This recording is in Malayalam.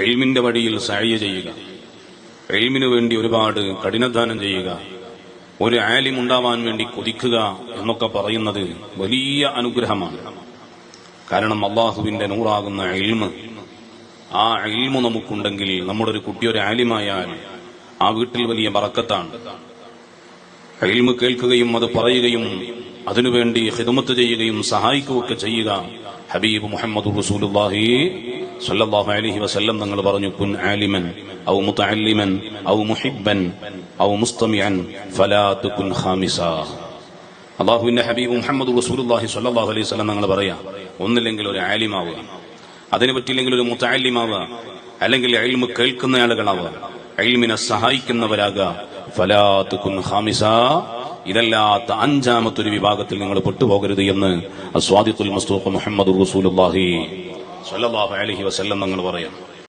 ഇൽമിന്റെ വഴിയിൽ സഅയ് ചെയ്യുക, ഇൽമിനു വേണ്ടി ഒരുപാട് കഠിനാധ്വാനം ചെയ്യുക, ഒരു ആലിം ഉണ്ടാവാൻ വേണ്ടി കൊതിക്കുക എന്നൊക്കെ പറയുന്നത് വലിയ അനുഗ്രഹമാണ്. കാരണം അള്ളാഹുവിന്റെ നൂറാകുന്ന ഇൽമ്, ആ ഇൽമു നമുക്കുണ്ടെങ്കിൽ, നമ്മുടെ ഒരു കുട്ടി ഒരു ആലിമായാൽ ആ വീട്ടിൽ വലിയ ബറക്കത്താണ്. ഇൽമു കേൾക്കുകയും അത് പറയുകയും അതിനുവേണ്ടി ഖിദ്മത്ത് ചെയ്യുകയും സഹായിക്കുകയൊക്കെ ചെയ്യുക. ഹബീബ് മുഹമ്മദ് റസൂലുള്ളാഹി സ്വല്ലല്ലാഹു അലൈഹി വസല്ലം തങ്ങൾ പറഞ്ഞു, കുൻ ആലിമൻ ഔ മുതഅല്ലിമൻ ഔ മുഹിബ്ബൻ ഔ മുസ്തമിഅൻ ഫലാ തുകുൻ ഖാമിസാ. അല്ലാഹുവിന്റെ ഹബീബ് മുഹമ്മദ് റസൂലുള്ളാഹി സ്വല്ലല്ലാഹു അലൈഹി വസല്ലം തങ്ങൾ പറയാ, ഒന്നില്ലെങ്കിൽ ഒരു ആലിമാവുക, അതിനെ പറ്റിയില്ലെങ്കിൽ ഒരു മുതഅല്ലിമാവുക, അല്ലെങ്കിൽ ഇൽമു കേൾക്കുന്ന ആളുകളാവുക, ഇൽമിനെ സഹായിക്കുന്നവരാകുക. ഫലാ തുകുൻ ഖാമിസാ, ഇതല്ലാത്ത അഞ്ചാമത്തൊരു വിഭാഗത്തിൽ നിങ്ങൾ പെട്ടുപോകരുത് എന്ന് അസ്വാദിഖുൽ മസ്തൂഖ് മുഹമ്മദ് റസൂലുള്ളാഹി സ്വല്ലല്ലാഹു അലൈഹി വസല്ലം തങ്ങൾ പറയാം.